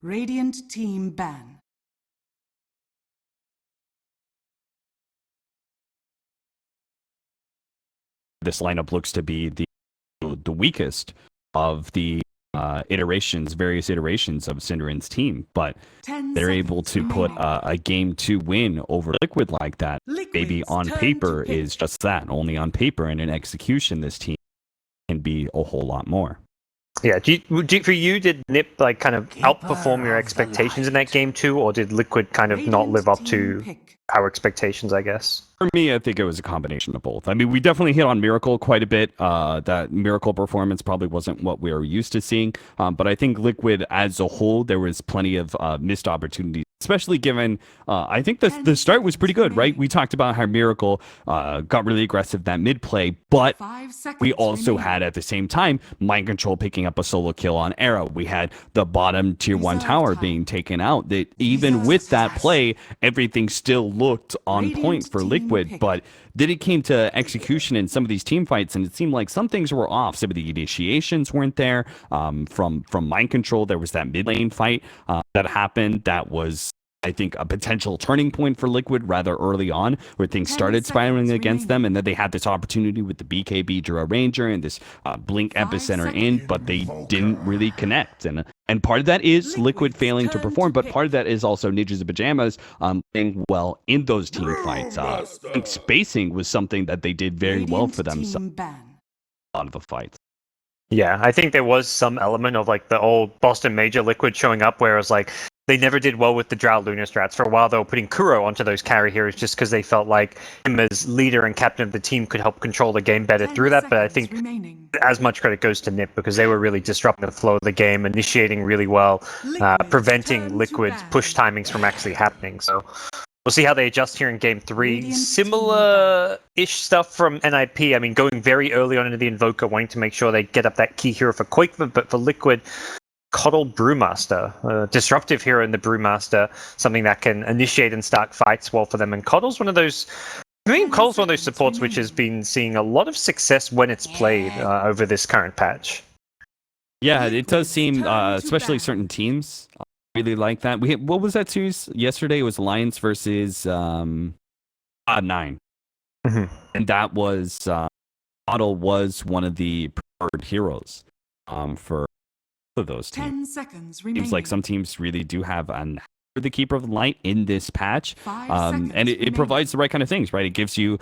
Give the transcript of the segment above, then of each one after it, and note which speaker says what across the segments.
Speaker 1: Radiant team ban.
Speaker 2: This lineup looks to be the weakest of the various iterations of Synderen's team, but they're able to put a game 2 win over Liquid like that. Maybe on paper is just that, only on paper, and in execution this team can be a whole lot more.
Speaker 3: Yeah, for you, did NiP like kind of outperform your expectations in that game 2, or did Liquid kind of not live up to our expectations, I guess?
Speaker 2: For me, I think it was a combination of both. I mean, we definitely hit on Miracle quite a bit. That Miracle performance probably wasn't what we were used to seeing. But I think Liquid as a whole, there was plenty of missed opportunities, especially given, I think the start was pretty good, right? We talked about how Miracle got really aggressive that mid play, but we also had at the same time Mind Control picking up a solo kill on Arrow. We had the bottom tier 1 tower being taken out. That even with that play, everything still looked on point for Liquid. But then it came to execution in some of these team fights, and it seemed like some things were off. Some of the initiations weren't there. From Mind Control, there was that mid lane fight that happened that was, I think, a potential turning point for Liquid rather early on, where things started spiraling against them, and then they had this opportunity with the BKB Drow Ranger and this Blink Epicenter in, but they didn't really connect. And part of that is Liquid failing to perform, but part of that is also Ninjas and Pajamas playing well in those team fights. I think spacing was something that they did very well for themselves a lot of the fights.
Speaker 3: Yeah, I think there was some element of like the old Boston Major Liquid showing up, where it was like they never did well with the Drow Luna strats. For a while, they were putting Kuro onto those carry heroes just because they felt like him as leader and captain of the team could help control the game better through that. But I think as much credit goes to NiP, because they were really disrupting the flow of the game, initiating really well, preventing Liquid's push timings from actually happening. So we'll see how they adjust here in Game 3. Similar-ish stuff from NiP. I mean, going very early on into the Invoker, wanting to make sure they get up that key hero for Quake, but for Liquid, Kardel Brewmaster, disruptive hero in the Brewmaster, something that can initiate and start fights well for them. And Kardell's one of those, Kardell's one of those supports which has been seeing a lot of success when it's played over this current patch. Yeah,
Speaker 2: it does seem, especially certain teams, really like that. What was that series yesterday? It was Alliance versus Odd9.
Speaker 3: Mm-hmm.
Speaker 2: And that was, Kardel was one of the preferred heroes for of those teams.
Speaker 1: 10 seconds remaining.
Speaker 2: Seems like some teams really do have the Keeper of the Light in this patch, and it provides the right kind of things, right? It gives you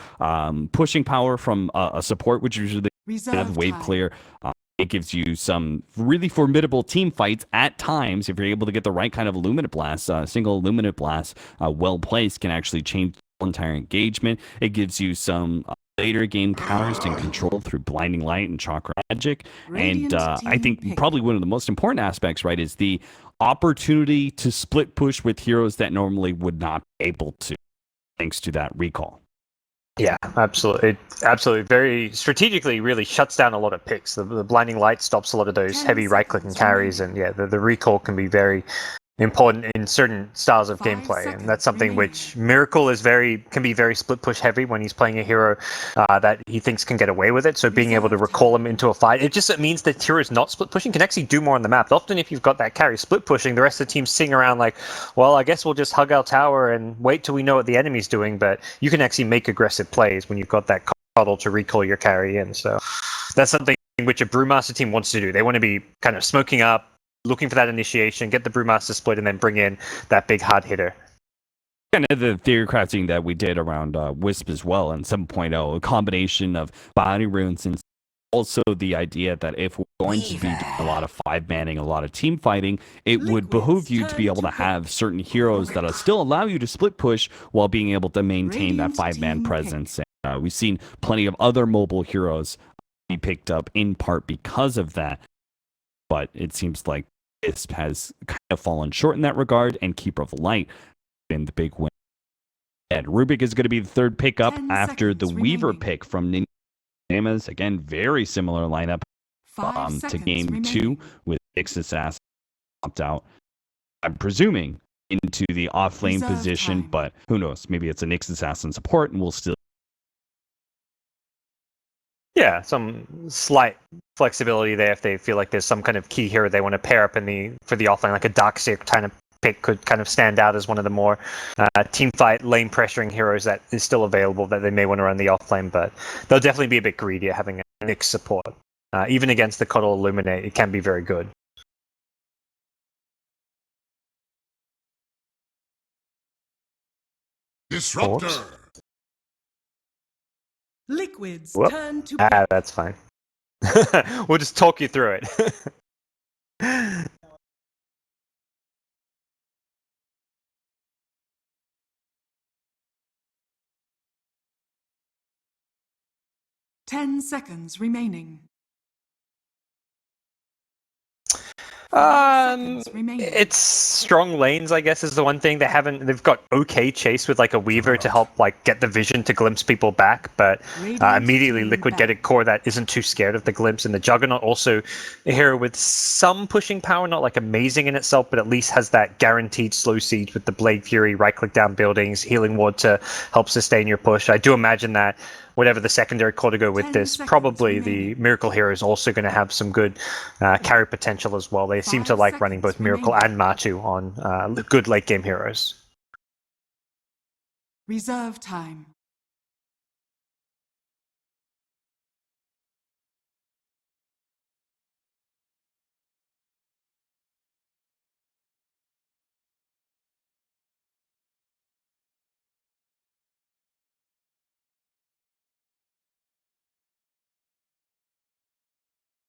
Speaker 2: pushing power from a support, which usually have wave clear. It gives you some really formidable team fights at times. If you're able to get the right kind of Illuminate Blast, single Illuminate Blast, well placed, can actually change the entire engagement. It gives you some later game counters and control through Blinding Light and Chakra Magic. And I think probably one of the most important aspects, right, is the opportunity to split push with heroes that normally would not be able to, thanks to that recall.
Speaker 3: Yeah, absolutely. Absolutely. Very strategically really shuts down a lot of picks. The Blinding Light stops a lot of those heavy right-clicking carries, and yeah, the recall can be very important in certain styles of gameplay, and that's something which Miracle can be very split push heavy when he's playing a hero that he thinks can get away with it. So being able to recall him into a fight, it means that hero is not split pushing, can actually do more on the map. Often if you've got that carry split pushing, the rest of the team sitting around like, well, I guess we'll just hug our tower and wait till we know what the enemy's doing. But you can actually make aggressive plays when you've got that Kardel to recall your carry in. So that's something which a Brewmaster team wants to do. They want to be kind of smoking up, looking for that initiation, get the Brewmaster split, and then bring in that big hard hitter.
Speaker 2: Kind of the theory crafting that we did around Wisp as well in 7.0, a combination of body runes and also the idea that if we're going to be doing a lot of 5-manning, a lot of team fighting, it would behoove you to be able to have certain heroes that'll still allow you to split push while being able to maintain that 5-man presence. And we've seen plenty of other mobile heroes be picked up in part because of that. But it seems like Wisp has kind of fallen short in that regard, and Keeper of the Light been the big win. And Rubik is going to be the third pickup after the Weaver pick from Ninja Pajamas. Again, very similar lineup to Game 2 with Nyx Assassin popped out, I'm presuming, into the off-lane position, but who knows? Maybe it's a Nyx Assassin support, and we'll still...
Speaker 3: Yeah, some slight flexibility there if they feel like there's some kind of key hero they want to pair up for the offlane, like a Darkseer kind of pick could kind of stand out as one of the more team fight lane pressuring heroes that is still available that they may want to run the offlane, but they'll definitely be a bit greedy at having a Nyx support. Even against the Kardel Illuminate, it can be very good.
Speaker 4: Disruptor.
Speaker 1: Liquid's
Speaker 3: Whoop.
Speaker 1: turn to ban.
Speaker 3: That's fine. We'll just talk you through it.
Speaker 1: 10 seconds remaining.
Speaker 3: It's strong lanes, I guess, is the one thing. They've got okay chase with like a Weaver to help like get the vision to glimpse people back, but immediately Liquid get a core that isn't too scared of the glimpse, and the Juggernaut also a hero with some pushing power, not like amazing in itself, but at least has that guaranteed slow siege with the Blade Fury, right click down buildings, healing ward to help sustain your push. I do imagine that whatever the secondary core to go with this, probably the Miracle hero is also going to have some good carry potential as well. They seem to like running both Miracle and Matu on good late game heroes.
Speaker 1: Reserve time.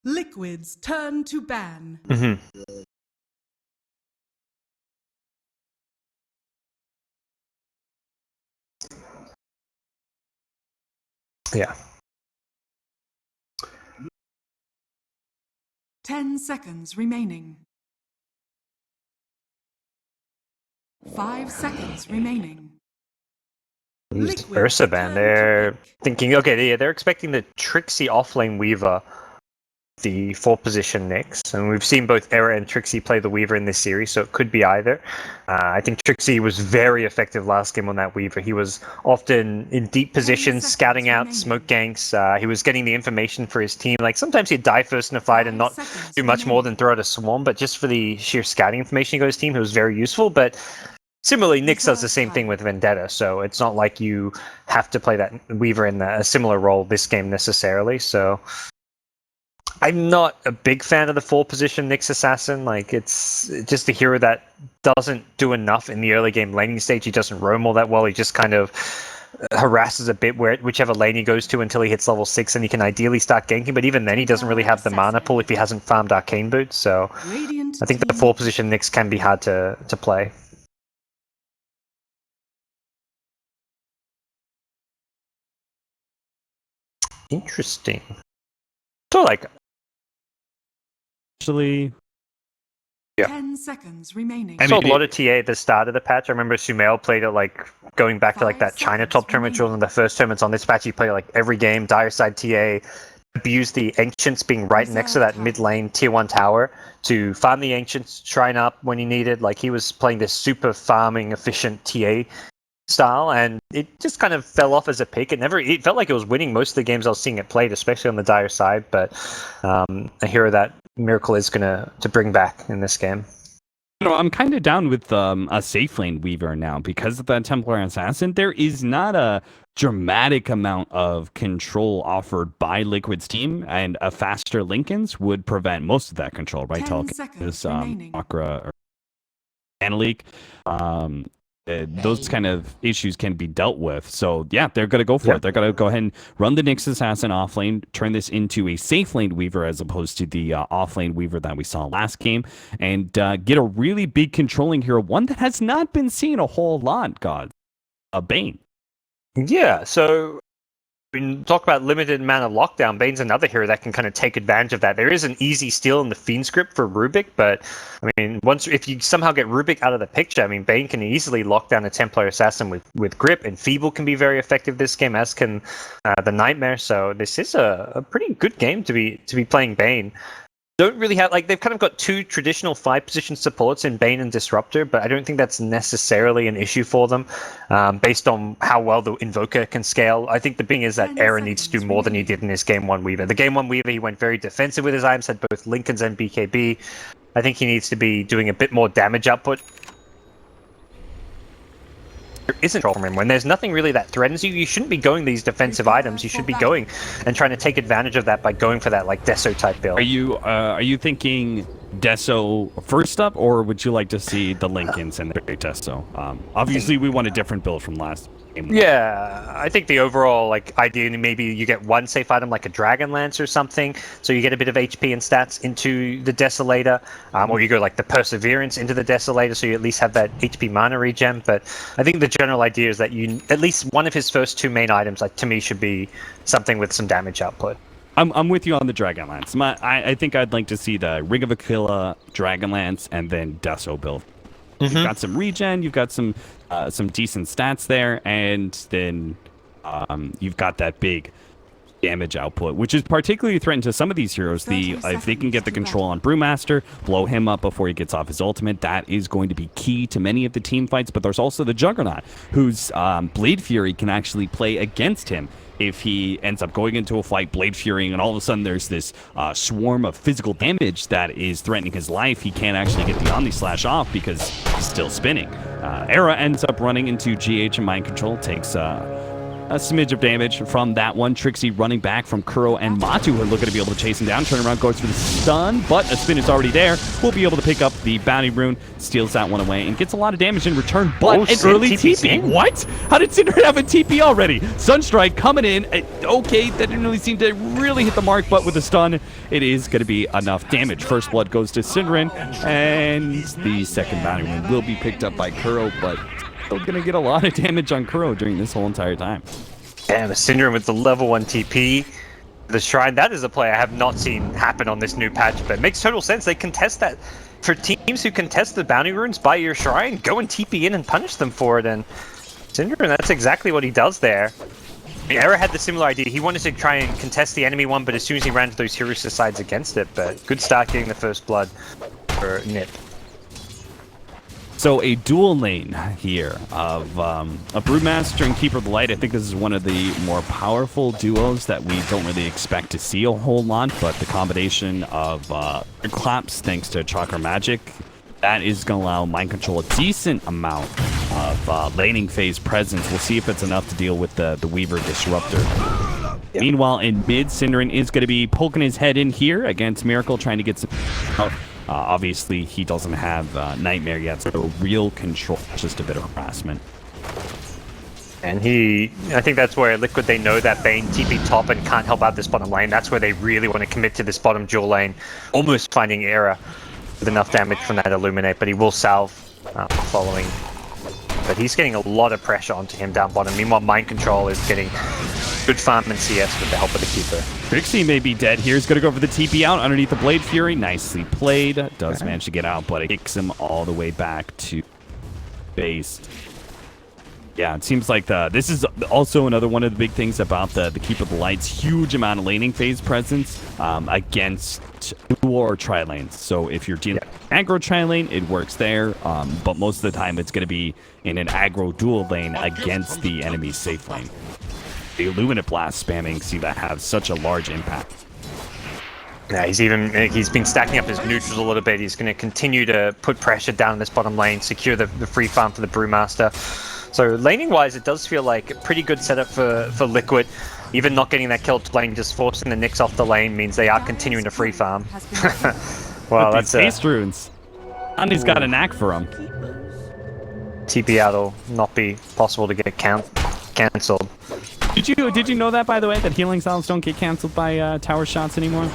Speaker 1: Liquid's turn to ban.
Speaker 3: Yeah.
Speaker 1: 10 seconds remaining. 5 seconds remaining. Liquid
Speaker 3: Ursa ban.
Speaker 1: turn
Speaker 3: They're
Speaker 1: to pick.
Speaker 3: thinking, okay, yeah, they're expecting the Trixie offlane Weaver, the 4th position Nyx, and we've seen both Era and Trixie play the Weaver in this series, so it could be either. I think Trixie was very effective last game on that Weaver. He was often in deep positions, scouting out smoke ganks. He was getting the information for his team. Like sometimes he'd die first in a fight and not do much more than throw out a swarm, but just for the sheer scouting information he got his team, he was very useful. But similarly, Nyx does the same thing with Vendetta, so it's not like you have to play that Weaver in a similar role this game necessarily. So I'm not a big fan of the 4 position Nyx Assassin. Like, it's just a hero that doesn't do enough in the early game laning stage. He doesn't roam all that well. He just kind of harasses a bit whichever lane he goes to until he hits level 6, and he can ideally start ganking, but even then he doesn't really have the mana pool if he hasn't farmed Arcane Boots. So I think the 4 position Nyx can be hard to play. Interesting. So like
Speaker 2: Actually,
Speaker 1: 10 seconds remaining.
Speaker 3: I saw a lot of TA at the start of the patch. I remember Sumail played it like going back to like that
Speaker 1: 5
Speaker 3: China
Speaker 1: seconds
Speaker 3: top tournament, which was one of the first tournaments on this patch. He played like every game. Dire side TA abused the Ancients being right next to that mid lane tier 1 tower to farm the Ancients, shrine up when he needed. Like he was playing this super farming efficient TA style, and it just kind of fell off as a pick. It felt like it was winning most of the games I was seeing it played, especially on the Dire side, but a hero that Miracle is going to bring back in this game.
Speaker 2: You know, I'm kind of down with a safe lane Weaver now because of that Templar Assassin. There is not a dramatic amount of control offered by Liquid's team, and a faster Lincoln's would prevent most of that control, right?
Speaker 1: 10 seconds remaining.
Speaker 2: Akra or Mana Leak. Those kind of issues can be dealt with. So yeah, they're going to go for it. They're going to go ahead and run the Nyx Assassin off lane, turn this into a safe lane Weaver as opposed to the off lane Weaver that we saw last game, and get a really big controlling hero, one that has not been seen a whole lot, Bane.
Speaker 3: Yeah, so we talk about limited mana lockdown. Bane's another hero that can kind of take advantage of that. There is an easy steal in the Fiend script for Rubik, but I mean, if you somehow get Rubik out of the picture, I mean, Bane can easily lock down a Templar Assassin with grip, and Feeble can be very effective this game, as can the Nightmare. So this is a pretty good game to be playing Bane. don't really have, like, they've kind of got two traditional 5-position supports in Bane and Disruptor, but I don't think that's necessarily an issue for them, based on how well the Invoker can scale. I think the thing is that
Speaker 1: 10
Speaker 3: Era needs to do
Speaker 1: seconds
Speaker 3: more than he did in his Game 1 Weaver. The Game 1 Weaver, he went very defensive with his items, had both Lincolns and BKB. I think he needs to be doing a bit more damage output. There isn't control from him. When there's nothing really that threatens you, you shouldn't be going these defensive items. You should be going and trying to take advantage of that by going for that like Deso type build.
Speaker 2: Are you thinking Deso first up, or would you like to see the Lincolns and the Deso? Obviously, we want a different build from last game.
Speaker 3: Yeah, I think the overall like idea, maybe you get one safe item like a Dragon Lance or something, so you get a bit of HP and stats into the Desolator, or you go like the Perseverance into the Desolator, so you at least have that HP mana regen. But I think the general idea is that you at least one of his first two main items, like to me, should be something with some damage output.
Speaker 2: I'm with you on the Dragonlance. I think I'd like to see the Ring of Aquila, Dragonlance, and then Deso build. You've got some regen, you've got some decent stats there, and then you've got that big damage output, which is particularly threatened to some of these heroes. If they can get the control on Brewmaster, blow him up before he gets off his ultimate, that is going to be key to many of the team fights. But there's also the Juggernaut, whose Blade Fury can actually play against him. If he ends up going into a fight, Blade Furying, and all of a sudden there's this swarm of physical damage that is threatening his life, he can't actually get the Omni Slash off because he's still spinning. Era ends up running into GH and Mind Control, takes a smidge of damage from that one. Trixie running back from Kuro and Matu are looking to be able to chase him down. Turn around, goes for the stun, but a spin is already there. We'll be able to pick up the Bounty Rune, steals that one away, and gets a lot of damage in return, but an early TP. What? How did Synderen have a TP already? Sunstrike coming in. Okay, that didn't really seem to really hit the mark, but with the stun, it is going to be enough damage. First blood goes to Synderen, and the second Bounty Rune will be picked up by Kuro, but still going to get a lot of damage on Kuro during this whole entire time.
Speaker 3: Damn, the Synderen with the level 1 TP. The Shrine, that is a play I have not seen happen on this new patch, but it makes total sense. They contest that. For teams who contest the Bounty Runes by your Shrine, go and TP in and punish them for it, and Synderen, that's exactly what he does there. Era had the similar idea. He wanted to try and contest the enemy one, but as soon as he ran to those hero sides against it, but good start getting the first blood for NiP.
Speaker 2: So a dual lane here of a Brewmaster and Keeper of the Light. I think this is one of the more powerful duos that we don't really expect to see a whole lot, but the combination of claps thanks to Chakra Magic, that is going to allow Mind Control a decent amount of laning phase presence. We'll see if it's enough to deal with the Weaver Disruptor. Yep. Meanwhile, in mid, Synderen is going to be poking his head in here against Miracle, trying to get some... obviously, he doesn't have Nightmare yet, so real control, just a bit of harassment.
Speaker 3: And I think that's where Liquid, they know that Bane TP top and can't help out this bottom lane. That's where they really want to commit to this bottom dual lane, almost finding Era with enough damage from that Illuminate, but he will salve following. But he's getting a lot of pressure onto him down bottom. Meanwhile, Mind Control is getting good farm and CS with the help of the Keeper.
Speaker 2: Trixie may be dead here. He's going to go for the TP out underneath the Blade Fury. Nicely played. Does manage to get out, but it kicks him all the way back to base. Yeah, it seems like this is also another one of the big things about the Keeper of the Light's huge amount of laning phase presence against dual or tri-lanes. So if you're dealing aggro tri-lane, it works there, but most of the time it's going to be in an aggro dual lane against the enemy's safe lane. The Illuminate Blast spamming see that have such a large impact.
Speaker 3: Yeah, he's been stacking up his neutrals a little bit. He's going to continue to put pressure down this bottom lane, secure the free farm for the Brewmaster. So laning-wise, it does feel like a pretty good setup for Liquid. Even not getting that kill to lane, just forcing the Nyx off the lane means they are continuing to free farm. Well, that's
Speaker 2: Haste runes. And he's got a knack for them.
Speaker 3: TP out will not be possible to get cancelled.
Speaker 2: Did you know that, by the way, that healing salves don't get cancelled by tower shots anymore?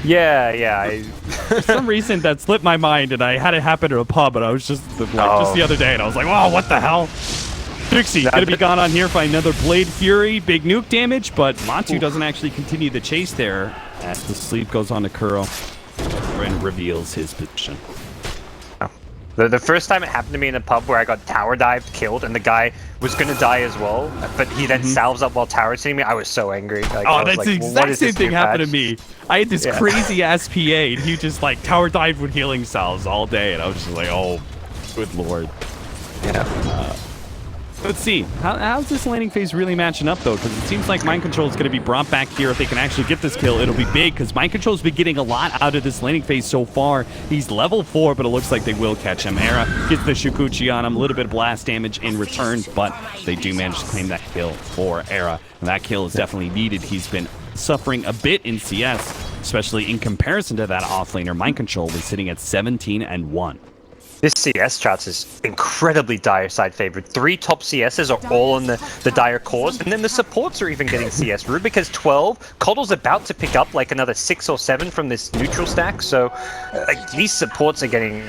Speaker 3: Yeah.
Speaker 2: For some reason, that slipped my mind, and I had it happen at a pub, and I was just the other day, and I was like, wow, what the hell? Trixie gonna be gone on here for another Blade Fury, big nuke damage, but Matu doesn't actually continue the chase there as the sleep goes on to Kuro and reveals his position.
Speaker 3: The first time it happened to me in a pub where I got tower dived, killed, and the guy was going to die as well, but he then salves up while tower hitting me, I was so angry. Like,
Speaker 2: oh, that's the exact same thing happened to me. I had this crazy ass PA, and he just like tower dived with healing salves all day, and I was just like, oh, good lord.
Speaker 3: Yeah.
Speaker 2: Let's see. How's this laning phase really matching up, though? Because it seems like Mind Control is going to be brought back here. If they can actually get this kill, it'll be big, because Mind Control's been getting a lot out of this laning phase so far. He's level 4, but it looks like they will catch him. Era gets the Shukuchi on him, a little bit of blast damage in return, but they do manage to claim that kill for Era. And that kill is definitely needed. He's been suffering a bit in CS, especially in comparison to that offlaner. Mind Control was sitting at 17-1.
Speaker 3: This CS chart is incredibly Dire side favored. 3 top CSs are all in the Dire cores, and then the supports are even getting CS. Rubik has 12. Coddle's about to pick up like another 6 or 7 from this neutral stack, so these supports are getting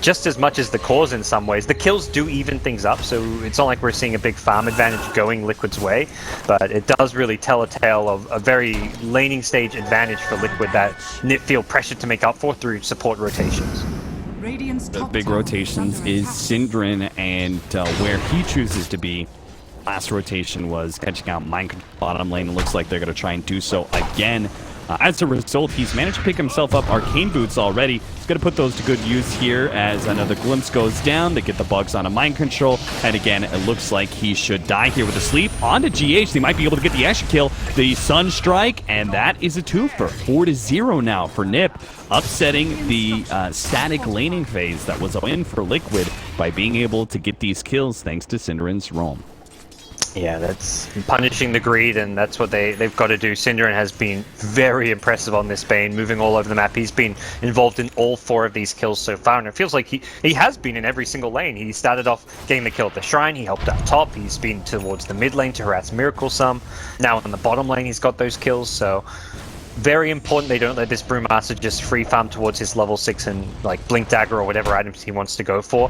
Speaker 3: just as much as the cores in some ways. The kills do even things up, so it's not like we're seeing a big farm advantage going Liquid's way, but it does really tell a tale of a very laning stage advantage for Liquid that NiP feel pressured to make up for through support rotations.
Speaker 2: The big rotations is Synderen, and where he chooses to be. Last rotation was catching out Mind Control bottom lane. It looks like they're going to try and do so again. As a result, he's managed to pick himself up Arcane Boots already. He's going to put those to good use here as another glimpse goes down. They get the bugs on a Mind Control. And again, it looks like he should die here with a sleep. On to GH. They might be able to get the extra kill. The Sun Strike, and that is a twofer. 4-0 now for NiP, upsetting the static laning phase that was a win for Liquid by being able to get these kills thanks to Synderen's roam.
Speaker 3: Yeah, that's punishing the greed, and that's what they've got to do. Synderen has been very impressive on this Bane, moving all over the map. He's been involved in all 4 of these kills so far, and it feels like he has been in every single lane. He started off getting the kill at the Shrine, he helped out top, he's been towards the mid lane to harass Miracle some. Now on the bottom lane he's got those kills, so very important they don't let this Brewmaster just free farm towards his level 6 and like Blink Dagger or whatever items he wants to go for.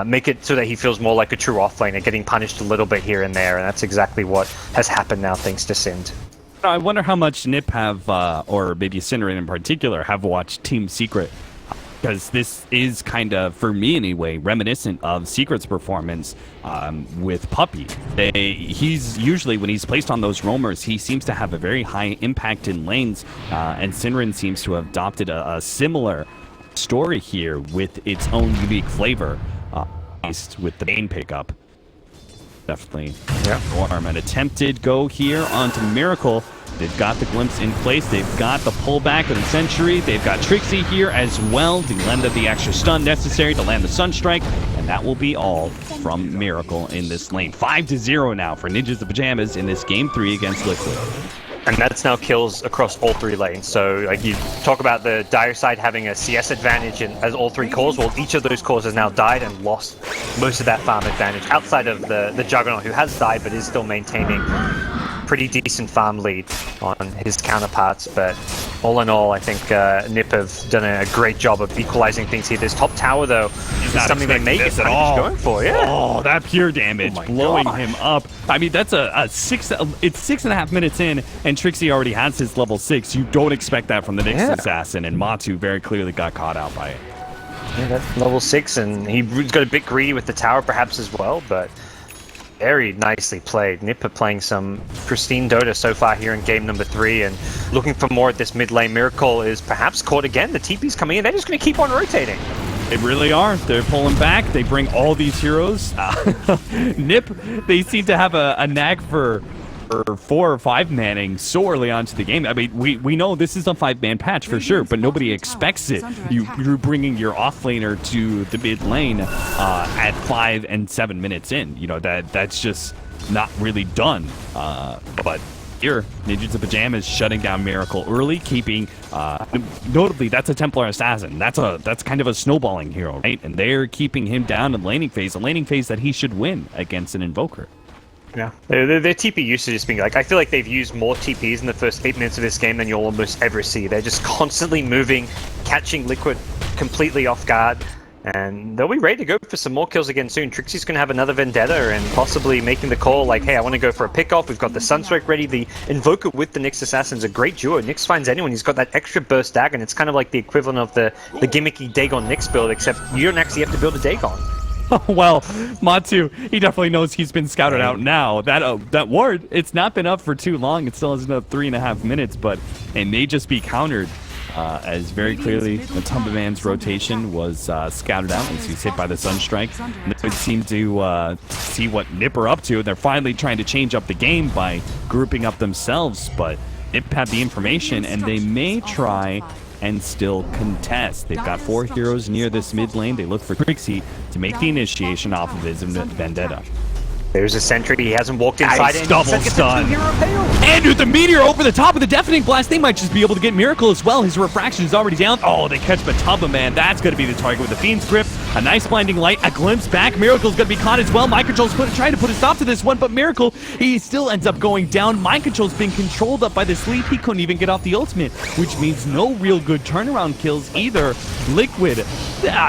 Speaker 3: Make it so that he feels more like a true offlaner, getting punished a little bit here and there, and that's exactly what has happened now thanks to Synd.
Speaker 2: I wonder how much NiP have, or maybe Synderen in particular, have watched Team Secret. Because this is kind of, for me anyway, reminiscent of Secret's performance with Puppey. He's usually, when he's placed on those roamers, he seems to have a very high impact in lanes, and Synderen seems to have adopted a similar story here with its own unique flavor, with the Bane pickup. Definitely. Arm an attempted go here onto Miracle. They've got the glimpse in place. They've got the pullback of the Sentry. They've got Trixie here as well to lend up the extra stun necessary to land the Sunstrike. And that will be all from Miracle in this lane. 5-0 now for Ninjas of Pajamas in this Game 3 against Liquid.
Speaker 3: And that's now kills across all 3 lanes. So like you talk about the Dire side having a CS advantage in, as all 3 cores, well each of those cores has now died and lost most of that farm advantage outside of the Juggernaut, who has died but is still maintaining pretty decent farm lead on his counterparts. But all in all, I think NiP have done a great job of equalizing things here. This top tower though is something they may get going for.
Speaker 2: Oh, that pure damage blowing him up. I mean, that's it's 6.5 minutes in, and Trixie already has his level 6. You don't expect that from the next assassin, and Matu very clearly got caught out by it.
Speaker 3: Yeah, that's level 6, and he got a bit greedy with the tower perhaps as well, but very nicely played. NiP are playing some pristine Dota so far here in game number 3, and looking for more at this mid lane. Miracle is perhaps caught again. The TP's coming in. They're just going to keep on rotating.
Speaker 2: They really are. They're pulling back. They bring all these heroes. NiP, they seem to have a knack for 4 or 5 manning so early onto the game. I mean, we know this is a 5-man patch for sure, but nobody expects it. You're bringing your offlaner to the mid lane at 5 and 7 minutes in. You know, that's just not really done. But here, Ninjas of Pajamas shutting down Miracle early, keeping notably that's a Templar assassin. That's kind of a snowballing hero, right? And they're keeping him down in laning phase, a laning phase that he should win against an Invoker.
Speaker 3: Yeah, their TP usage is being like, I feel like they've used more TPs in the first 8 minutes of this game than you'll almost ever see. They're just constantly moving, catching Liquid completely off guard, And they'll be ready to go for some more kills again soon. Trixie's going to have another Vendetta and possibly making the call like, hey, I want to go for a pick-off. We've got the Sunstrike ready. The Invoker with the Nyx Assassin's a great duo. Nyx finds anyone. He's got that extra burst dagger, and it's kind of like the equivalent of the gimmicky Dagon Nyx build, except you don't actually have to build a Dagon.
Speaker 2: Well, Matu, he definitely knows he's been scouted out now. That ward, it's not been up for too long. It still has another 3.5 minutes, but it may just be countered. As very clearly the Tumbaman's rotation was scouted out as he's hit by the Sunstrike. They seem to see what NiP are up to. They're finally trying to change up the game by grouping up themselves, but NiP had the information and they may try and still contest. They've got 4 heroes near this mid lane. They look for Trixie to make the initiation off of his Vendetta.
Speaker 3: There's a sentry. He hasn't walked inside it.
Speaker 2: Double stun. And with the meteor over the top of the deafening blast, they might just be able to get Miracle as well. His refraction is already down. Oh, they catch Mataba, man. That's going to be the target with the Fiend's grip. A nice blinding light. A glimpse back. Miracle's going to be caught as well. Mind Control's trying to put a stop to this one, but Miracle, he still ends up going down. Mind Control's being controlled up by the sleep. He couldn't even get off the ultimate, which means no real good turnaround kills either. Liquid,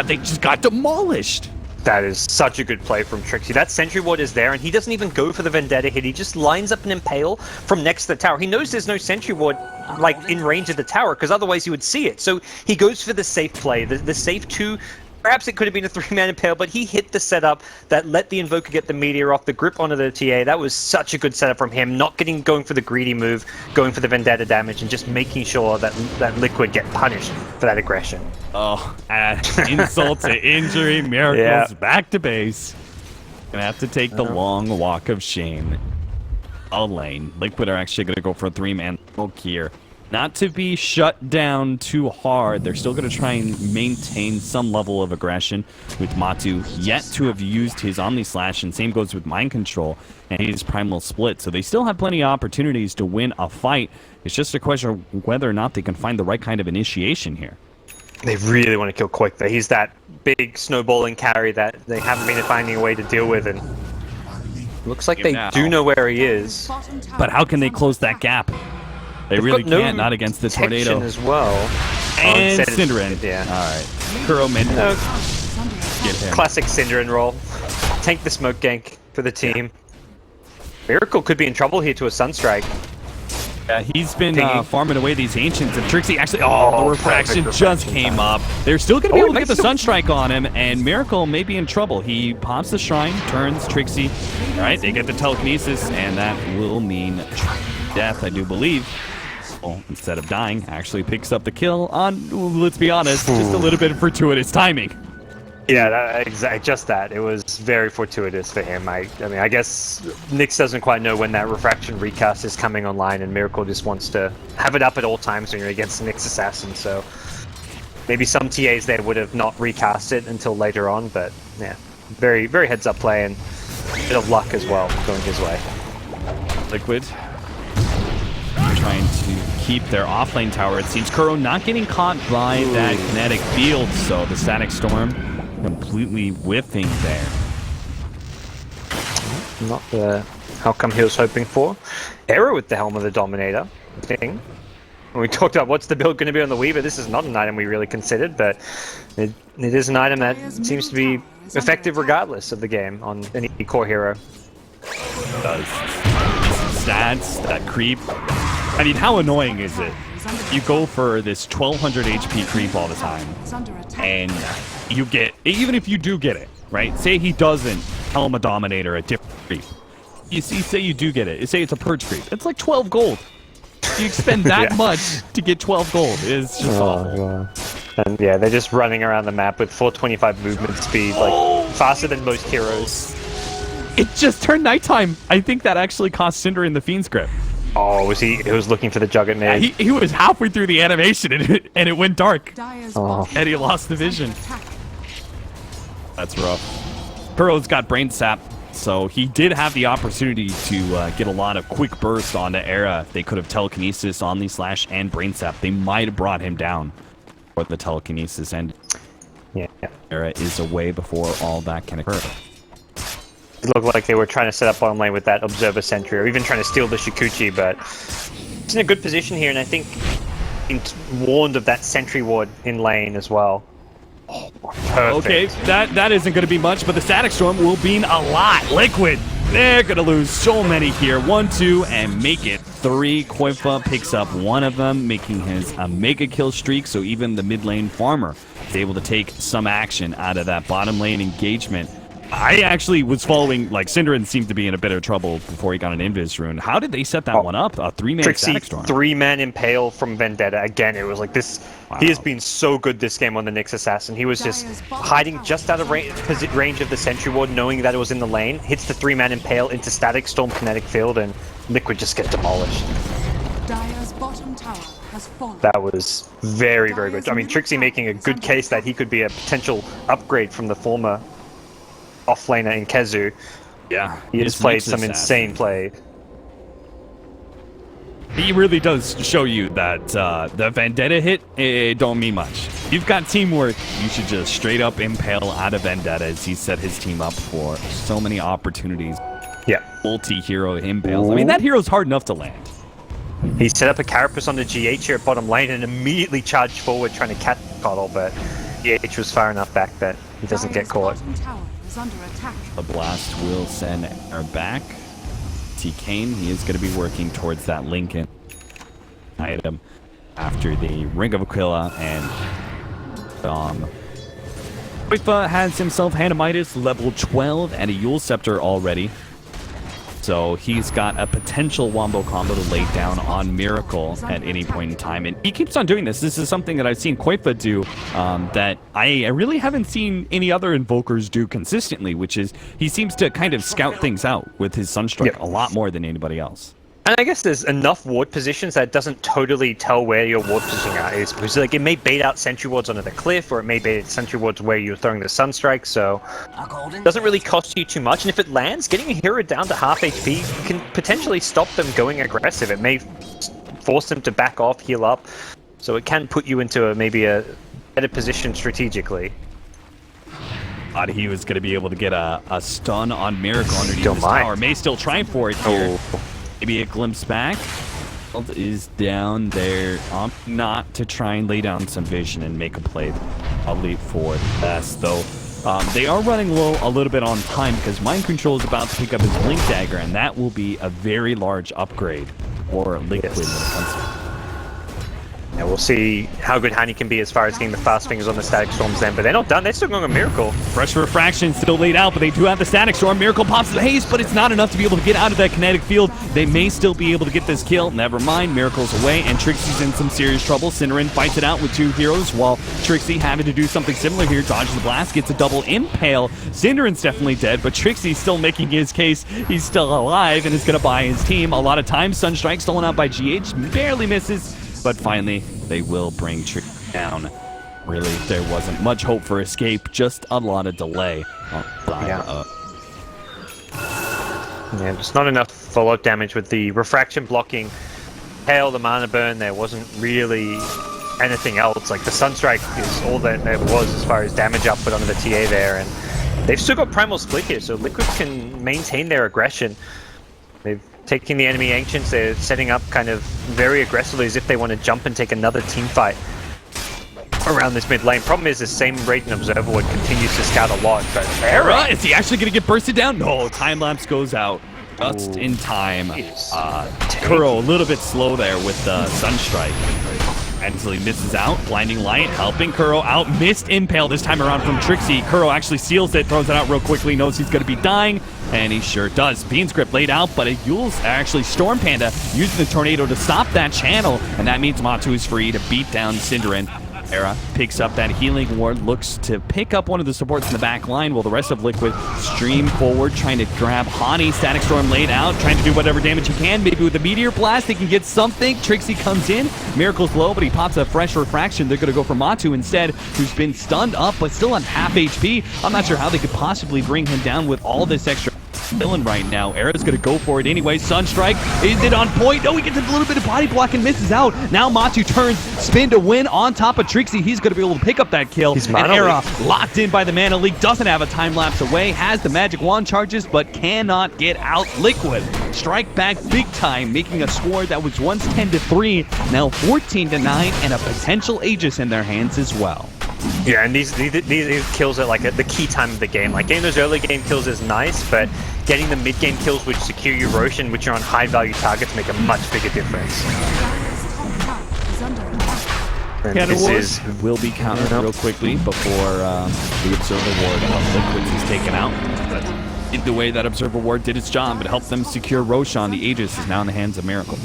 Speaker 2: they just got demolished.
Speaker 3: That is such a good play from Trixie. That Sentry Ward is there, and he doesn't even go for the Vendetta hit. He just lines up an Impale from next to the tower. He knows there's no Sentry Ward, like, in range of the tower, because otherwise he would see it. So he goes for the safe play, the safe 2. Perhaps it could have been a 3-man Impale, but he hit the setup that let the Invoker get the Meteor off the grip onto the TA. That was such a good setup from him, not going for the greedy move, going for the Vendetta damage, and just making sure that Liquid get punished for that aggression.
Speaker 2: Oh, insult to injury, Miracle's back to base. Gonna have to take the long walk of shame. Lane. Liquid are actually gonna go for a 3-man poke here. Not to be shut down too hard. They're still going to try and maintain some level of aggression with Matu yet to have used his Omni Slash, and same goes with Mind Control and his Primal Split. So they still have plenty of opportunities to win a fight. It's just a question of whether or not they can find the right kind of initiation here.
Speaker 3: They really want to kill Quick, though. He's that big snowballing carry that they haven't been finding a way to deal with, and looks like they do know where he is.
Speaker 2: But how can they close that gap? They really can't, not against the tornado
Speaker 3: as well.
Speaker 2: And Cinderin.
Speaker 3: Yeah.
Speaker 2: All right. Kuro mid. Get him.
Speaker 3: Classic Cinderin roll. Tank the smoke gank for the team. Miracle could be in trouble here to a Sunstrike.
Speaker 2: Yeah, he's been farming away these Ancients, and Trixie actually, the refraction just came up. They're still going to be able to get the Sunstrike on him, and Miracle may be in trouble. He pops the Shrine, turns Trixie. All right, they get the Telekinesis, and that will mean death, I do believe. Instead of dying, actually picks up the kill on, let's be honest, just a little bit of fortuitous timing.
Speaker 3: Yeah, just that. It was very fortuitous for him. I mean, I guess Nyx doesn't quite know when that refraction recast is coming online, and Miracle just wants to have it up at all times when you're against the Nyx Assassin, so maybe some TAs there would have not recast it until later on, but yeah, very, very heads-up play, and a bit of luck as well going his way.
Speaker 2: Liquid trying to keep their offlane tower. It seems Kuro not getting caught by that kinetic field, so the Static Storm completely whiffing there.
Speaker 3: Not the outcome he was hoping for. Arrow with the Helm of the Dominator thing. We talked about what's the build going to be on the Weaver. This is not an item we really considered, but it is an item that seems to be effective regardless of the game on any core hero.
Speaker 2: It does. Stats, that creep. I mean, how annoying is it? You go for this 1200 HP creep all the time, and you get, even if you do get it, right? Say he doesn't Helm a Dominator a different creep. You see, say you do get it. Say it's a Purge creep. It's like 12 gold. You expend that much to get 12 gold. It's just awful.
Speaker 3: And yeah, they're just running around the map with 425 movement speed, like faster than most heroes.
Speaker 2: It just turned nighttime. I think that actually cost Cinder in the Fiend's grip.
Speaker 3: Oh, was he? He was looking for the Juggernaut.
Speaker 2: Yeah, he was halfway through the animation and it went dark. And he lost the vision. That's rough. Kuro's got Brain Sap, so he did have the opportunity to get a lot of quick burst onto Era. They could have Telekinesis, Omni Slash, and Brain Sap. They might have brought him down for the Telekinesis, and Era is away before all that can occur.
Speaker 3: It looked like they were trying to set up bottom lane with that Observer Sentry, or even trying to steal the Shikuchi, but it's in a good position here, and I think being warned of that Sentry Ward in lane as well. Perfect.
Speaker 2: Okay, that isn't going to be much, but the Static Storm will mean a lot. Liquid, they're going to lose so many here. 1, 2, and make it 3. Koifa picks up one of them, making his mega kill streak, so even the mid lane farmer is able to take some action out of that bottom lane engagement. I actually was following, like, Synderen seemed to be in a bit of trouble before he got an Invis rune. How did they set that one up? A 3-man
Speaker 3: Trixie,
Speaker 2: Static Storm.
Speaker 3: 3-man Impale from Vendetta. Again, it was like this.
Speaker 2: Wow.
Speaker 3: He has been so good this game on the Nyx Assassin. He was just hiding just out of range of the Sentry Ward, knowing that it was in the lane. Hits the 3-man Impale into Static Storm Kinetic Field, and Liquid just gets demolished.
Speaker 1: Dire's bottom tower has fallen.
Speaker 3: That was very, very good. I mean, Trixie making a good case that he could be a potential upgrade from the former offlaner in Kezu.
Speaker 2: Yeah.
Speaker 3: He has played some insane play.
Speaker 2: He really does show you that the Vendetta hit, it don't mean much. You've got teamwork, you should just straight up impale out of Vendetta as he set his team up for so many opportunities.
Speaker 3: Yeah.
Speaker 2: Multi-hero impales. I mean, that hero's hard enough to land.
Speaker 3: He set up a Carapace on the GH here at bottom lane and immediately charged forward trying to catch Kardel, but GH was far enough back that he doesn't get caught.
Speaker 1: Bottom tower is under attack.
Speaker 2: The blast will send her back. T. Kane, he is going to be working towards that Lincoln item after the Ring of Aquila and Koifa has himself Hanamitis level 12 and a Yule Scepter already. So he's got a potential wombo combo to lay down on Miracle at any point in time. And he keeps on doing this. This is something that I've seen Koifa do that I really haven't seen any other Invokers do consistently, which is he seems to kind of scout things out with his Sunstrike a lot more than anybody else.
Speaker 3: And I guess there's enough ward positions that it doesn't totally tell where your ward positioning is. Because like it may bait out sentry wards onto the cliff, or it may bait sentry wards where you're throwing the Sunstrike, so it doesn't really cost you too much. And if it lands, getting a hero down to half HP can potentially stop them going aggressive. It may force them to back off, heal up, so it can put you into maybe a better position strategically.
Speaker 2: Thought he was going to be able to get a stun on Miracle underneath his tower. May still try for it here. Maybe a glimpse back. Is down there. Not to try and lay down some vision and make a play. Probably for the best, though. They are running low a little bit on time because Mind Control is about to pick up his Blink Dagger, and that will be a very large upgrade for Liquid when it comes to.
Speaker 3: Yeah, we'll see how good Hani can be as far as getting the fast fingers on the Static Storms then, but they're not done. They're still going a Miracle.
Speaker 2: Fresh Refraction still laid out, but they do have the Static Storm. Miracle pops the haste, but it's not enough to be able to get out of that kinetic field. They may still be able to get this kill. Never mind, Miracle's away, and Trixie's in some serious trouble. Synderen fights it out with 2 heroes, while Trixie having to do something similar here. Dodges the blast, gets a double impale. Synderen's definitely dead, but Trixie's still making his case. He's still alive and is going to buy his team. A lot of times, Sunstrike stolen out by GH, barely misses. But finally, they will bring Trixie down. Really, there wasn't much hope for escape, just a lot of delay.
Speaker 3: Yeah, just not enough follow-up damage with the Refraction blocking. Hail, the mana burn, there wasn't really anything else. Like, the Sunstrike is all that there was as far as damage output under the TA there. And they've still got Primal Split here, so Liquid can maintain their aggression. They've taking the enemy Ancients, they're setting up kind of very aggressively as if they want to jump and take another team fight around this mid lane. Problem is the same Radiant Observer Ward continues to scout a lot, but
Speaker 2: Era, is he actually going to get bursted down? No, time lapse goes out just in time. Kuro a little bit slow there with the Sunstrike. And so he misses out. Blinding Light helping Kuro out. Missed Impale this time around from Trixie. Kuro actually seals it, throws it out real quickly, knows he's going to be dying, and he sure does. Fiend's Grip laid out, but Yule's actually Storm Panda using the Tornado to stop that channel, and that means Matu is free to beat down Synderen. Era picks up that healing ward, looks to pick up one of the supports in the back line while the rest of Liquid stream forward, trying to grab Hani. Static Storm laid out, trying to do whatever damage he can. Maybe with the Meteor Blast, they can get something. Trixie comes in. Miracle's low, but he pops a Fresh Refraction. They're going to go for Matu instead, who's been stunned up, but still on half HP. I'm not sure how they could possibly bring him down with all this extra villain right now. Era's gonna go for it anyway. Sunstrike, is it on point? No, he gets a little bit of body block and misses out. Now Matu turns, spin to win on top of Trixie. He's gonna be able to pick up that kill. And Era locked in by the Mana Leak, doesn't have a time lapse away, has the Magic Wand charges, but cannot get out. Liquid strike back big time, making a score that was once 10-3, now 14-9, and a potential Aegis in their hands as well.
Speaker 3: Yeah, and these kills are like at the key time of the game. Like getting those early game kills is nice, but getting the mid game kills which secure your Roshan, which are on high value targets, make a much bigger difference.
Speaker 1: Dire's top tower is under attack.
Speaker 3: And
Speaker 2: Cannon
Speaker 3: this
Speaker 2: Wars
Speaker 3: is
Speaker 2: will be countered real quickly before the Observer Ward of Liquid is taken out. But in the way that Observer Ward did its job, it helped them secure Roshan. The Aegis is now in the hands of Miracle.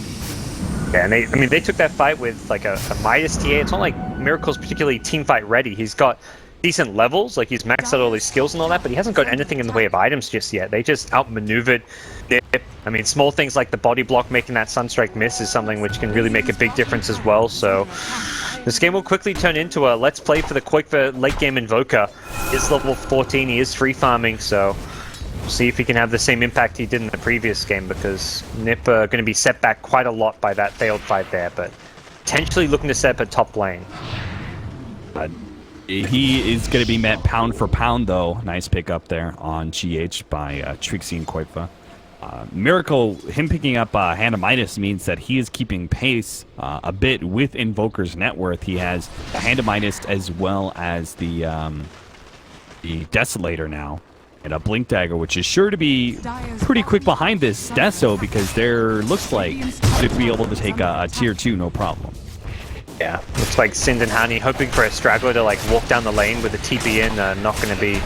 Speaker 3: yeah, and they took that fight with like a Midas TA. It's not like Miracle's particularly team fight ready. He's got decent levels, like he's maxed out all his skills and all that, but he hasn't got anything in the way of items just yet. They just outmaneuvered NiP. I mean, small things like the body block making that Sunstrike miss is something which can really make a big difference as well. So this game will quickly turn into a let's play for the Koifa late game Invoker. He's level 14, he is free farming, so we'll see if he can have the same impact he did in the previous game, because NiP are going to be set back quite a lot by that failed fight there, but potentially looking to set up a top lane.
Speaker 2: He is going to be met pound for pound, though. Nice pick up there on GH by Trixie and Koifa. Miracle, him picking up Hand of Midas means that he is keeping pace a bit with Invoker's net worth. He has the Hand of Midas as well as the Desolator now. And a Blink Dagger, which is sure to be pretty quick behind this Deso, because there looks like to be able to take a tier 2 no problem.
Speaker 3: Yeah, looks like Sind and Hani hoping for a straggler to like walk down the lane with a TP in, not going to be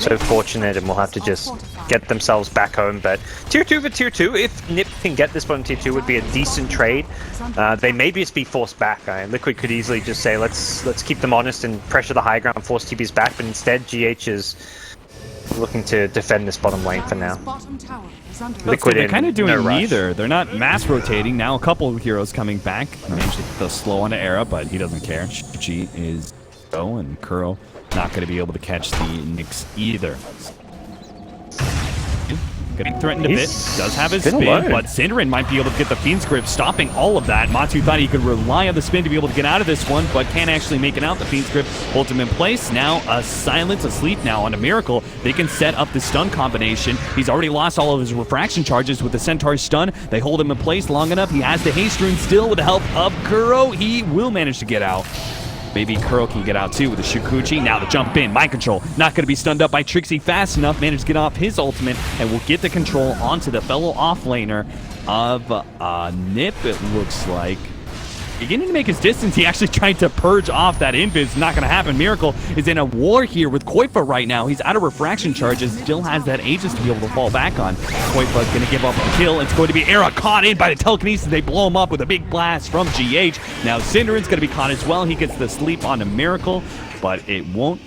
Speaker 3: so fortunate, and will have to just get themselves back home. But tier 2 for tier 2, if NiP can get this one tier 2, would be a decent trade. They may just be forced back. Liquid could easily just say let's keep them honest and pressure the high ground, force TPs back, but instead GH is looking to defend this bottom lane for now. Liquid
Speaker 2: They're kind of doing
Speaker 3: no rush.
Speaker 2: neither. They're not mass rotating. Now a couple of heroes coming back. Managed to get the slow on the Era, but he doesn't care. G is go, and Kuro not going to be able to catch the Nyx either. Getting threatened a bit. Does have his spin, but Synderen might be able to get the Fiend's grip, stopping all of that. Matu thought he could rely on the spin to be able to get out of this one, but can't actually make it out. The Fiend's grip holds him in place. Now a silence asleep now on a Miracle. They can set up the stun combination. He's already lost all of his refraction charges with the Centaur's stun. They hold him in place long enough. He has the haste rune still with the help of Kuro. He will manage to get out. Maybe Kuro can get out too with the Shukuchi. Now the jump in, mind control. Not going to be stunned up by Trixie fast enough. Managed to get off his ultimate and will get the control onto the fellow offlaner of NiP, it looks like. Beginning to make his distance. He actually tried to purge off that invis. Not going to happen. Miracle is in a war here with Koifa right now. He's out of refraction charges. Still has that Aegis to be able to fall back on. Koifa's going to give up the kill. It's going to be Era caught in by the telekinesis. They blow him up with a big blast from GH. Now Synderen's going to be caught as well. He gets the sleep on a Miracle, but it won't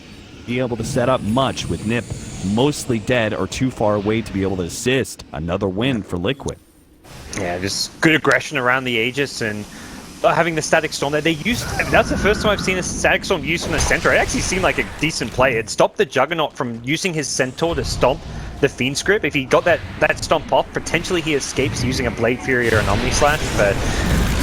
Speaker 2: be able to set up much with NiP mostly dead or too far away to be able to assist. Another win for Liquid.
Speaker 3: Yeah, just good aggression around the Aegis, and having the Static Storm there. They used, I mean, that's the first time I've seen a Static Storm used from the Centaur. It actually seemed like a decent play. It stopped the Juggernaut from using his Centaur to stomp the Fiend script. If he got that stomp off, potentially he escapes using a Blade Fury or an Omni Slash, but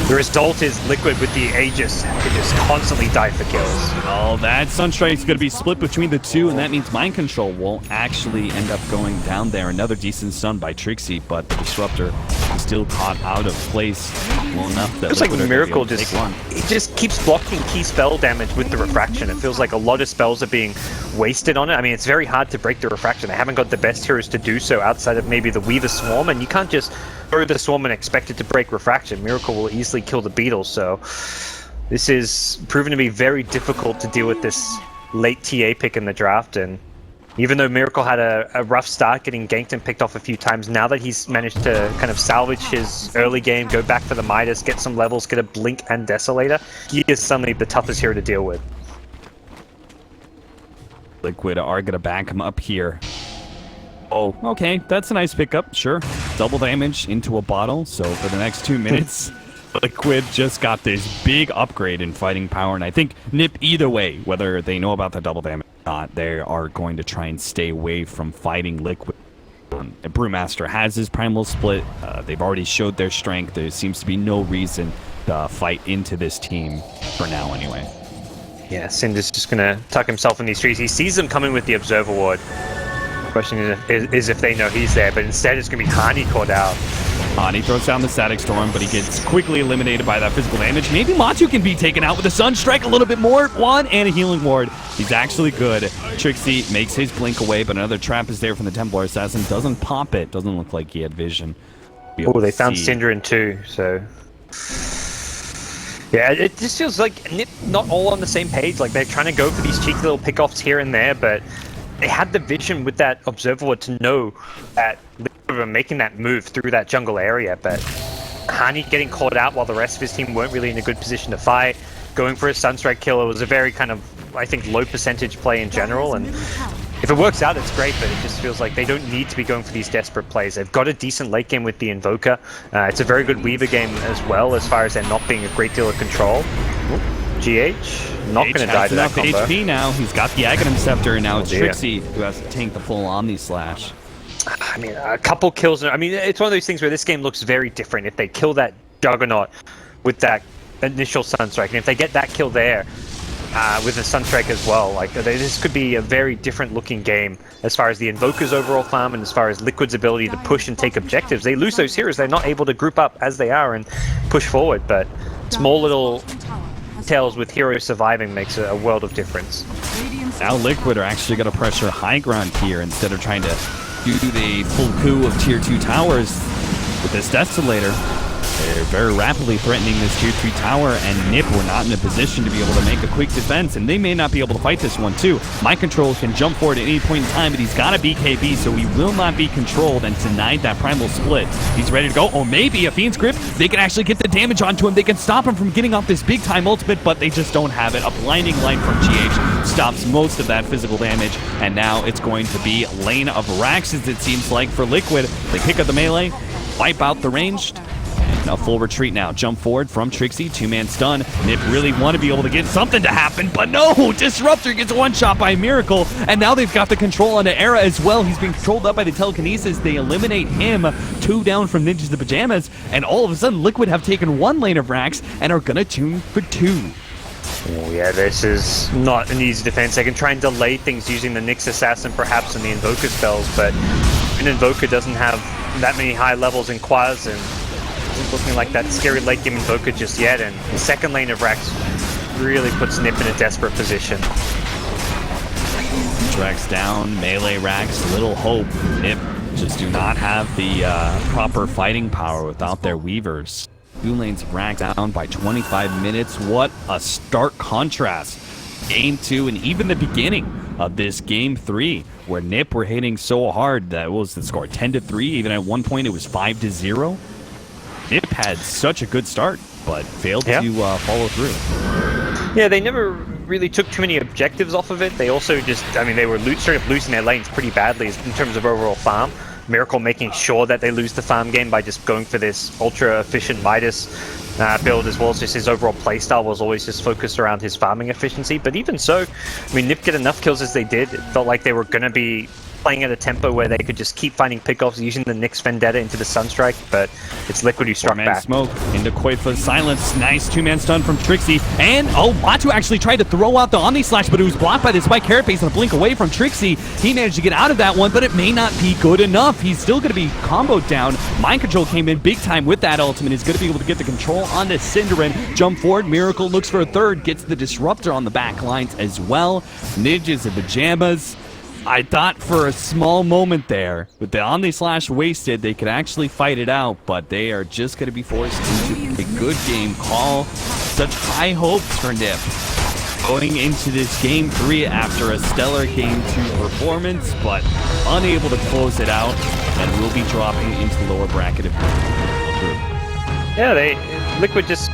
Speaker 3: the result is Liquid with the Aegis could just constantly die for kills.
Speaker 2: Oh, that Sunstrike's going to be split between the two, and that means Mind Control won't actually end up going down there. Another decent stun by Trixie, but the Disruptor is still caught out of place well enough that
Speaker 3: It's like
Speaker 2: Liquid are
Speaker 3: Miracle
Speaker 2: gonna be able to take one.
Speaker 3: it just keeps blocking key spell damage with the refraction. It feels like a lot of spells are being wasted on it. I mean, it's very hard to break the refraction. They haven't got the best heroes to do so outside of maybe the Weaver Swarm, and you can't just throw the Swarm and expect it to break refraction. Miracle will easily kill the Beetle, so this is proven to be very difficult to deal with this late TA pick in the draft. And even though Miracle had a rough start getting ganked and picked off a few times, now that he's managed to kind of salvage his early game, go back for the Midas, get some levels, get a Blink and Desolator, he is suddenly the toughest hero to deal with.
Speaker 2: Liquid are going to back him up here. Oh, okay, that's a nice pickup, sure. Double damage into a bottle, so for the next 2 minutes, Liquid just got this big upgrade in fighting power, and I think NiP, either way, whether they know about the double damage or not, they are going to try and stay away from fighting Liquid. Brewmaster has his Primal Split. They've already showed their strength. There seems to be no reason to fight into this team, for now anyway.
Speaker 3: Yeah, Cinder's just going to tuck himself in these trees. He sees them coming with the Observer Ward. Question is if they know he's there, but instead it's going to be Hani caught out.
Speaker 2: And he throws down the Static Storm, but he gets quickly eliminated by that physical damage. Maybe Matu can be taken out with a Sunstrike a little bit more. One and a healing ward. He's actually good. Trixie makes his blink away, but another trap is there from the Templar Assassin. Doesn't pop it. Doesn't look like he had vision.
Speaker 3: Oh, they found Synderen too, so... Yeah, it just feels like NiP not all on the same page. Like, they're trying to go for these cheeky little pickoffs here and there, but they had the vision with that Observer to know that they were making that move through that jungle area, but Hani getting caught out while the rest of his team weren't really in a good position to fight. Going for a Sunstrike kill, it was a very kind of, I think, low percentage play in general, and if it works out, it's great, but it just feels like they don't need to be going for these desperate plays. They've got a decent late game with the Invoker. It's a very good Weaver game as well, as far as there not being a great deal of control. GH, not going to die to that combo.
Speaker 2: HP now. He's got the Aghanim Scepter, and now it's Trixie who has to tank the full Omni Slash.
Speaker 3: I mean, a couple kills. I mean, it's one of those things where this game looks very different. If they kill that Juggernaut with that initial Sunstrike, and if they get that kill there with a Sunstrike as well, like this could be a very different looking game as far as the Invoker's overall farm and as far as Liquid's ability to push and take objectives. They lose those heroes, they're not able to group up as they are and push forward, but small little details with heroes surviving makes a world of difference.
Speaker 2: Now Liquid are actually going to pressure high ground here instead of trying to do the full coup of tier 2 towers with this Desolator. They're very rapidly threatening this tier 2 tower, and NiP were not in a position to be able to make a quick defense, and they may not be able to fight this one too. Mind Control can jump forward at any point in time, but he's got a BKB, so he will not be controlled and denied that primal split. He's ready to go. Oh, maybe a Fiend's Grip. They can actually get the damage onto him. They can stop him from getting off this big time ultimate, but they just don't have it. A blinding light from GH stops most of that physical damage, and now it's going to be Lane of Raxes, it seems like, for Liquid. They pick up the melee, wipe out the ranged. Now full retreat now. Jump forward from Trixie. Two-man stun. NiP really want to be able to get something to happen, but no! Disruptor gets one-shot by Miracle, and now they've got the control on the Era as well. He's being controlled up by the telekinesis. They eliminate him. 2 down from Ninjas the Pajamas, and all of a sudden Liquid have taken 1 lane of Rax and are gonna tune for 2.
Speaker 3: Oh yeah, this is not an easy defense. They can try and delay things using the Nyx Assassin perhaps and the Invoker spells, but an Invoker doesn't have that many high levels in Quaz, and isn't looking like that scary late game Invoker just yet, and the second lane of Rax really puts NiP in a desperate position.
Speaker 2: Drax down, melee Rax, little hope. NiP just do not have the proper fighting power without their Weavers. 2 lanes of Rax down by 25 minutes. What a stark contrast. Game 2 and even the beginning of this Game 3, where NiP were hitting so hard that was the score 10-3. Even at one point it was 5-0. NiP had such a good start, but failed to follow through.
Speaker 3: Yeah, they never really took too many objectives off of it. They also just, I mean, they were straight up losing their lanes pretty badly in terms of overall farm. Miracle making sure that they lose the farm game by just going for this ultra efficient Midas build, as well as just his overall playstyle was always just focused around his farming efficiency. But even so, I mean, NiP get enough kills as they did. It felt like they were going to be playing at a tempo where they could just keep finding pickoffs using the Nyx Vendetta into the Sunstrike, but it's Liquid who struck back.
Speaker 2: Smoke into Koifa's silence. Nice 2-man stun from Trixie. And, oh, Matu actually tried to throw out the Omni Slash, but it was blocked by the Spike Carapace and a blink away from Trixie. He managed to get out of that one, but it may not be good enough. He's still going to be comboed down. Mind Control came in big time with that ultimate. He's going to be able to get the control onto Synderen. Jump forward. Miracle looks for a third. Gets the Disruptor on the back lines as well. Ninjas and Pajamas. I thought for a small moment there, with the Omni Slash wasted, they could actually fight it out, but they are just going to be forced into a good game call. Such high hopes for NiP going into this Game 3 after a stellar Game 2 performance, but unable to close it out, and will be dropping into the lower bracket of the group.
Speaker 3: Yeah, Liquid just